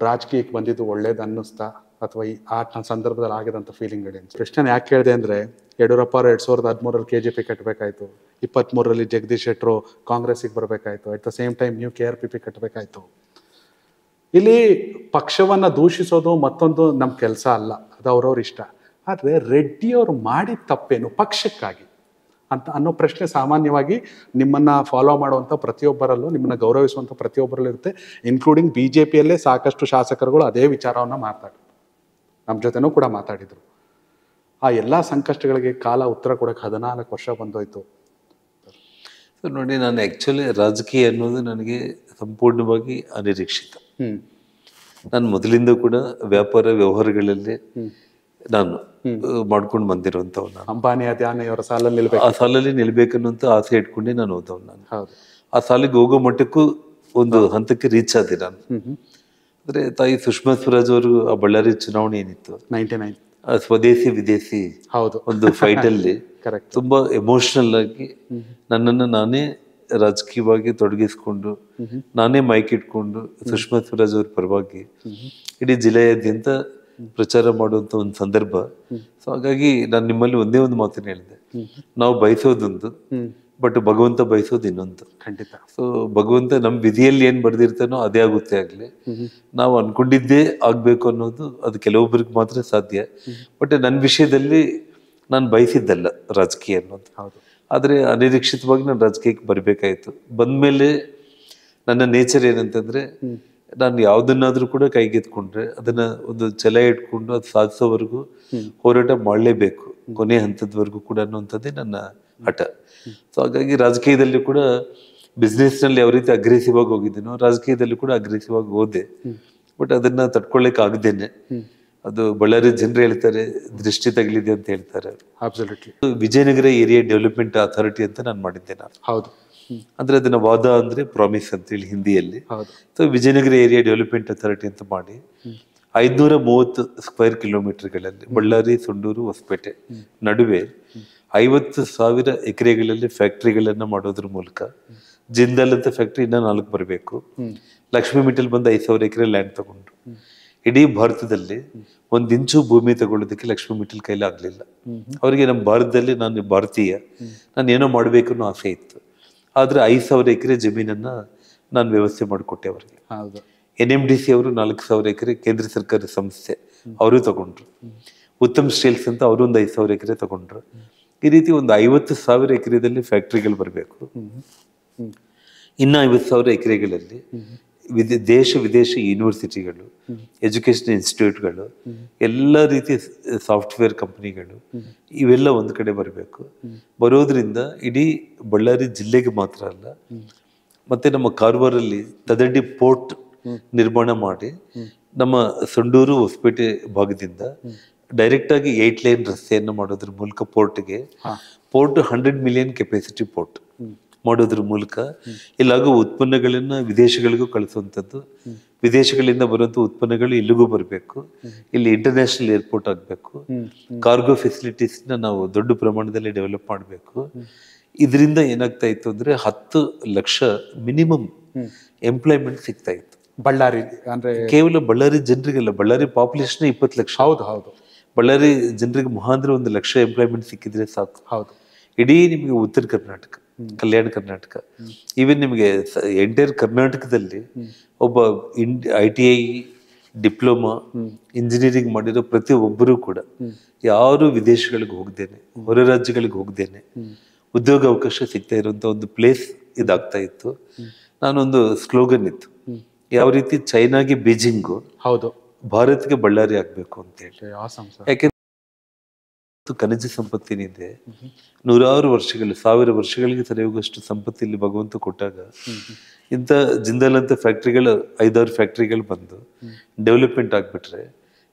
ರಾಜಕೀಯಕ್ಕೆ ಬಂದಿದ್ದು ಒಳ್ಳೇದು ಅನ್ನಿಸ್ತಾ ಅಥವಾ ಆ ಸಂದರ್ಭದಲ್ಲಿ ಆಗಿದಂಥ ಫೀಲಿಂಗ್ಗಳೇನು? ಪ್ರಶ್ನೆ ಯಾಕೆ ಕೇಳಿದೆ ಅಂದರೆ, ಯಡಿಯೂರಪ್ಪ ಅವರು 2013 KJP ಕಟ್ಟಬೇಕಾಯಿತು, 23 ಜಗದೀಶ್ ಶೆಟ್ಟರು ಕಾಂಗ್ರೆಸ್ಸಿಗೆ ಬರಬೇಕಾಯಿತು, ಅಟ್ ದ ಸೇಮ್ ಟೈಮ್ ನೀವು KRPP ಕಟ್ಟಬೇಕಾಯಿತು. ಇಲ್ಲಿ ಪಕ್ಷವನ್ನು ದೂಷಿಸೋದು ಮತ್ತೊಂದು ನಮ್ಮ ಕೆಲಸ ಅಲ್ಲ, ಅದು ಅವ್ರವ್ರ ಇಷ್ಟ. ಆದರೆ ರೆಡ್ಡಿಯವರು ಮಾಡಿದ ತಪ್ಪೇನು ಪಕ್ಷಕ್ಕಾಗಿ ಅಂತ ಅನ್ನೋ ಪ್ರಶ್ನೆ ಸಾಮಾನ್ಯವಾಗಿ ನಿಮ್ಮನ್ನು ಫಾಲೋ ಮಾಡುವಂಥ ಪ್ರತಿಯೊಬ್ಬರಲ್ಲೂ, ನಿಮ್ಮನ್ನು ಗೌರವಿಸುವಂಥ ಪ್ರತಿಯೊಬ್ಬರಲ್ಲೂ ಇರುತ್ತೆ. ಇನ್ಕ್ಲೂಡಿಂಗ್ BJPಯಲ್ಲೇ ಸಾಕಷ್ಟು ಶಾಸಕರುಗಳು ಅದೇ ವಿಚಾರವನ್ನು ಮಾತಾಡಿದ್ರು, ನಮ್ಮ ಜೊತೆನೂ ಕೂಡ ಮಾತಾಡಿದರು. ಆ ಎಲ್ಲ ಸಂಕಷ್ಟಗಳಿಗೆ ಕಾಲ ಉತ್ತರ ಕೊಡೋಕ್ಕೆ 14 ವರ್ಷ ಬಂದೋಯ್ತು. ನೋಡಿ, ನಾನು ಆ್ಯಕ್ಚುಲಿ ರಾಜಕೀಯ ಅನ್ನೋದು ನನಗೆ ಸಂಪೂರ್ಣವಾಗಿ ಅನಿರೀಕ್ಷಿತ. ನಾನು ಮೊದಲಿಂದ ಕೂಡ ವ್ಯಾಪಾರ ವ್ಯವಹಾರಗಳಲ್ಲಿ ನಾನು ಮಾಡ್ಕೊಂಡು ಬಂದಿರುವಂಥವ್. ನಾನು ಅಂಬಾನಿ ಅದಾನಿಯವರ ಸಾಲಲ್ಲಿ ನಿಲ್ಬೇಕು, ಆ ಸಾಲಲ್ಲಿ ನಿಲ್ಬೇಕನ್ನೋಂಥ ಆಸೆ ಇಟ್ಕೊಂಡೆ ನಾನು ಹೋದವ್. ನಾನು ಹೌದು, ಆ ಸಾಲಿಗೆ ಹೋಗೋ ಮಟ್ಟಕ್ಕೂ ಒಂದು ಹಂತಕ್ಕೆ ರೀಚ್ ಆದೆ ನಾನು. ಅಂದರೆ ತಾಯಿ ಸುಷ್ಮಾ ಸ್ವರಾಜ್ ಅವರು ಆ ಬಳ್ಳಾರಿ ಚುನಾವಣೆ ಏನಿತ್ತು 99, ಸ್ವದೇಶಿ ವಿದೇಶಿ ಹೌದು ಒಂದು ಫೈಟಲ್ಲಿ ತುಂಬಾ ಎಮೋಷನಲ್ ಆಗಿ ನನ್ನನ್ನು ನಾನೇ ರಾಜಕೀಯವಾಗಿ ತೊಡಗಿಸ್ಕೊಂಡು ನಾನೇ ಮೈಕ್ ಇಟ್ಕೊಂಡು ಸುಷ್ಮಾ ಸ್ವರಾಜ್ ಅವ್ರ ಪರವಾಗಿ ಇಡೀ ಜಿಲ್ಲೆಯಾದ್ಯಂತ ಪ್ರಚಾರ ಮಾಡುವಂತ ಒಂದು ಸಂದರ್ಭ. ಸೊ ಹಾಗಾಗಿ ನಾನು ನಿಮ್ಮಲ್ಲಿ ಒಂದೇ ಒಂದು ಮಾತನ್ನು ಹೇಳಿದೆ, ನಾವು ಬಯಸೋದೊಂದು, ಬಟ್ ಭಗವಂತ ಬಯಸೋದು ಇನ್ನೊಂದು. ಖಂಡಿತ. ಸೊ ಭಗವಂತ ನಮ್ಮ ವಿಧಿಯಲ್ಲಿ ಏನ್ ಬರ್ದಿರ್ತಾನೋ ಅದೇ ಆಗುತ್ತೆ ಆಗ್ಲಿ. ನಾವು ಅನ್ಕೊಂಡಿದ್ದೇ ಆಗ್ಬೇಕು ಅನ್ನೋದು ಅದು ಕೆಲವೊಬ್ಬರಿಗೆ ಮಾತ್ರ ಸಾಧ್ಯ. ಬಟ್ ನನ್ನ ವಿಷಯದಲ್ಲಿ ನಾನು ಬಯಸಿದ್ದಲ್ಲ ರಾಜಕೀಯ ಅನ್ನೋದು. ಆದ್ರೆ ಅನಿರೀಕ್ಷಿತವಾಗಿ ನಾನು ರಾಜಕೀಯಕ್ಕೆ ಬರಬೇಕಾಯ್ತು. ಬಂದ್ಮೇಲೆ ನನ್ನ ನೇಚರ್ ಏನಂತಂದ್ರೆ, ನಾನು ಯಾವ್ದನ್ನಾದ್ರೂ ಕೂಡ ಕೈಗೆತ್ಕೊಂಡ್ರೆ ಅದನ್ನ ಒಂದು ಛಲ ಇಟ್ಕೊಂಡು ಅದು ಸಾಧಿಸೋವರೆಗೂ ಹೋರಾಟ ಮಾಡಲೇಬೇಕು, ಕೊನೆ ಹಂತದವರೆಗೂ ಕೂಡ ಅನ್ನುವಂಥದ್ದೇ ನನ್ನ ಹಠ. ಸೊ ಹಾಗಾಗಿ ರಾಜಕೀಯದಲ್ಲಿ ಕೂಡ ಬಿಸ್ನೆಸ್ ನಲ್ಲಿ ಯಾವ ರೀತಿ ಅಗ್ರೆಸಿವ್ ಆಗಿ ಹೋಗಿದ್ದೀನೋ ರಾಜಕೀಯದಲ್ಲಿ ಕೂಡ ಅಗ್ರೆಸಿವ್ ಆಗಿ ಹೋದೆ. ಬಟ್ ಅದನ್ನ ತಡ್ಕೊಳ್ಳಿಕ್ ಆಗದೇನೆ, ಅದು ಬಳ್ಳಾರಿ ಜನರು ಹೇಳ್ತಾರೆ ದೃಷ್ಟಿ ತಗಲಿದೆ ಅಂತ ಹೇಳ್ತಾರೆ. ವಿಜಯನಗರ ಏರಿಯಾ ಡೆವಲಪ್ಮೆಂಟ್ ಅಥಾರಿಟಿ ಅಂತ ನಾನು ಮಾಡಿದ್ದೆ. ನಾನು ಹೌದು, ಅಂದ್ರೆ ಅದನ್ನ ವಾದ ಅಂದ್ರೆ ಪ್ರಾಮಿಸ್ ಅಂತ ಹೇಳಿ ಹಿಂದಿಯಲ್ಲಿ. So Vijayanagara area development authority ಅಂತ ಮಾಡಿ 530 ಸ್ಕ್ವೇರ್ ಕಿಲೋಮೀಟರ್ಗಳಲ್ಲಿ ಬಳ್ಳಾರಿ, ಸೊಂಡೂರು, ಹೊಸಪೇಟೆ ನಡುವೆ 50,000 ಎಕರೆಗಳಲ್ಲಿ ಫ್ಯಾಕ್ಟ್ರಿಗಳನ್ನ ಮಾಡೋದ್ರ ಮೂಲಕ, ಜಿಂದಾಲ್ ಅಂತ ಫ್ಯಾಕ್ಟ್ರಿ ಇನ್ನ 4 ಬರಬೇಕು, ಲಕ್ಷ್ಮೀ ಮಿಟಲ್ ಬಂದು 5,000 ಎಕರೆ ಲ್ಯಾಂಡ್ ತಗೊಂಡ್ರು. ಇಡೀ ಭಾರತದಲ್ಲಿ 1 ಇಂಚು ಭೂಮಿ ತಗೊಳ್ಳೋದಕ್ಕೆ ಲಕ್ಷ್ಮೀ ಮಿಟಲ್ ಕೈಲಿ ಆಗ್ಲಿಲ್ಲ. ಅವರಿಗೆ ನಮ್ಮ ಭಾರತದಲ್ಲಿ ನಾನು ಭಾರತೀಯ, ನಾನು ಏನೋ ಮಾಡ್ಬೇಕು ಅನ್ನೋ ಆಸೆ ಇತ್ತು. ಆದ್ರೆ 5,000 ಎಕರೆ ಜಮೀನನ್ನ ನಾನು ವ್ಯವಸ್ಥೆ ಮಾಡಿಕೊಟ್ಟೆ ಅವರಿಗೆ. NMDC ಅವರು 4,000 ಎಕರೆ ಕೇಂದ್ರ ಸರ್ಕಾರಿ ಸಂಸ್ಥೆ ಅವರು ತಗೊಂಡ್ರು. ಉತ್ತಮ್ ಸ್ಟೀಲ್ಸ್ ಅಂತ ಅವರು ಒಂದು 5,000 ಎಕರೆ ತಗೊಂಡ್ರು. ಈ ರೀತಿ ಒಂದು 50,000 ಎಕರೆದಲ್ಲಿ ಫ್ಯಾಕ್ಟ್ರಿಗಳು ಬರಬೇಕು. ಇನ್ನು 50,000 ಎಕರೆಗಳಲ್ಲಿ ದೇಶ ವಿದೇಶಿ ಯೂನಿವರ್ಸಿಟಿಗಳು, ಎಜುಕೇಶನ್ ಇನ್ಸ್ಟಿಟ್ಯೂಟ್ಗಳು, ಎಲ್ಲ ರೀತಿಯ ಸಾಫ್ಟ್ವೇರ್ ಕಂಪನಿಗಳು ಇವೆಲ್ಲ ಒಂದು ಕಡೆ ಬರಬೇಕು. ಬರೋದ್ರಿಂದ ಇಡೀ ಬಳ್ಳಾರಿ ಜಿಲ್ಲೆಗೆ ಮಾತ್ರ ಅಲ್ಲ, ಮತ್ತೆ ನಮ್ಮ ಕಾರವಾರಲ್ಲಿ ತದಡ್ಡಿ ಪೋರ್ಟ್ ನಿರ್ಮಾಣ ಮಾಡಿ ನಮ್ಮ ಸೊಂಡೂರು, ಹೊಸಪೇಟೆ ಭಾಗದಿಂದ ಡೈರೆಕ್ಟ್ ಆಗಿ 8 ಲೈನ್ ರಸ್ತೆಯನ್ನು ಮಾಡೋದ್ರ ಮೂಲಕ ಪೋರ್ಟ್ 100 ಮಿಲಿಯನ್ ಕೆಪಾಸಿಟಿ ಪೋರ್ಟ್ ಮಾಡೋದ್ರ ಮೂಲಕ ಇಲ್ಲಾಗೋ ಉತ್ಪನ್ನಗಳನ್ನ ವಿದೇಶಗಳಿಗೂ ಕಳಿಸುವಂಥದ್ದು, ವಿದೇಶಗಳಿಂದ ಬರುವಂಥ ಉತ್ಪನ್ನಗಳು ಇಲ್ಲಿಗೂ ಬರಬೇಕು, ಇಲ್ಲಿ ಇಂಟರ್ನ್ಯಾಷನಲ್ ಏರ್ಪೋರ್ಟ್ ಆಗಬೇಕು, ಕಾರ್ಗೋ ಫೆಸಿಲಿಟೀಸ್ನ ನಾವು ದೊಡ್ಡ ಪ್ರಮಾಣದಲ್ಲಿ ಡೆವಲಪ್ ಮಾಡಬೇಕು. ಇದರಿಂದ ಏನಾಗ್ತಾ ಇತ್ತು ಅಂದ್ರೆ 10 ಲಕ್ಷ ಮಿನಿಮಮ್ ಎಂಪ್ಲಾಯ್ಮೆಂಟ್ ಸಿಗ್ತಾ ಇತ್ತು ಬಳ್ಳಾರಿ. ಅಂದ್ರೆ ಕೇವಲ ಬಳ್ಳಾರಿ ಜನರಿಗೆಲ್ಲ, ಬಳ್ಳಾರಿ ಪಾಪ್ಯುಲೇಷನ್ 20 ಲಕ್ಷ. ಹೌದು, ಬಳ್ಳಾರಿ ಜನರಿಗೆ ಮಹಾಂದ್ರೆ 1 ಲಕ್ಷ ಎಂಪ್ಲಾಯ್ಮೆಂಟ್ ಸಿಕ್ಕಿದ್ರೆ ಸಾಕು. ಹೌದು, ಇಡೀ ನಿಮಗೆ ಉತ್ತರ ಕರ್ನಾಟಕ, ಕಲ್ಯಾಣ ಕರ್ನಾಟಕ, ಈವನ್ ನಿಮಗೆ ಎಂಟೈರ್ ಕರ್ನಾಟಕದಲ್ಲಿ ಒಬ್ಬ ITI ಡಿಪ್ಲೊಮಾ ಇಂಜಿನಿಯರಿಂಗ್ ಮಾಡಿರೋ ಪ್ರತಿ ಒಬ್ಬರು ಕೂಡ ಯಾರು ವಿದೇಶಗಳಿಗೆ ಹೋಗ್ದೇನೆ, ಹೊರ ರಾಜ್ಯಗಳಿಗೆ ಹೋಗ್ದೇನೆ ಉದ್ಯೋಗ ಅವಕಾಶ ಸಿಗ್ತಾ ಇರುವಂತ ಒಂದು ಪ್ಲೇಸ್ ಇದಾಗ್ತಾ ಇತ್ತು. ನಾನೊಂದು ಸ್ಲೋಗನ್ ಇತ್ತು, ಯಾವ ರೀತಿ ಚೈನಾಗೆ ಬೀಜಿಂಗು, ಹೌದು, ಭಾರತಕ್ಕೆ ಬಳ್ಳಾರಿ ಆಗ್ಬೇಕು ಅಂತ ಹೇಳಿ. ಯಾಕೆ ಖನಿಜ ಸಂಪತ್ತಿನಿದೆ, 100 ವರ್ಷಗಳು, 1000 ವರ್ಷಗಳಿಗೆ ಸರಿ ಹೋಗುವಷ್ಟು ಸಂಪತ್ತು ಇಲ್ಲಿ ಭಗವಂತ ಕೊಟ್ಟಾಗ ಇಂಥ ಜಿಂದಾಲ್ ಅಂತ ಫ್ಯಾಕ್ಟ್ರಿಗಳು 5-6 ಫ್ಯಾಕ್ಟ್ರಿಗಳು ಬಂದು ಡೆವಲಪ್ಮೆಂಟ್ ಆಗ್ಬಿಟ್ರೆ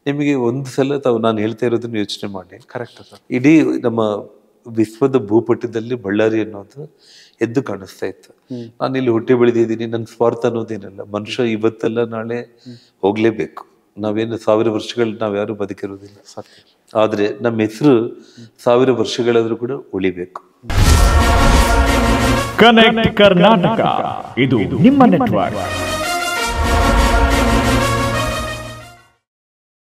ನಿಮಗೆ ಒಂದು ಸಲ ನಾನು ಹೇಳ್ತಾ ಇರೋದನ್ನ ಯೋಚನೆ ಮಾಡಿ. Correct sir. ಇಡೀ ನಮ್ಮ ವಿಶ್ವದ ಭೂಪಟದಲ್ಲಿ ಬಳ್ಳಾರಿ ಅನ್ನೋದು ಎದ್ದು ಕಾಣಿಸ್ತಾ ಇತ್ತು. ನಾನು ಇಲ್ಲಿ ಹುಟ್ಟಿ ಬೆಳೆದಿದ್ದೀನಿ, ನನ್ನ ಸ್ವಾರ್ಥ ಅನ್ನೋದೇನಲ್ಲ. ಮನುಷ್ಯ ಇವತ್ತಲ್ಲ ನಾಳೆ ಹೋಗ್ಲೇಬೇಕು. ನಾವೇನು 1000 ವರ್ಷಗಳು ನಾವ್ಯಾರು ಬದುಕಿರೋದಿಲ್ಲ. ಆದ್ರೆ ನಮ್ಮ ಹೆಸರು 1000 ವರ್ಷಗಳಾದ್ರೂ ಕೂಡ ಉಳಿಬೇಕು. ಕನೆಕ್ಟ್ ಕರ್ನಾಟಕ, ಇದು ನಿಮ್ಮ ನೆಟ್ವರ್ಕ್.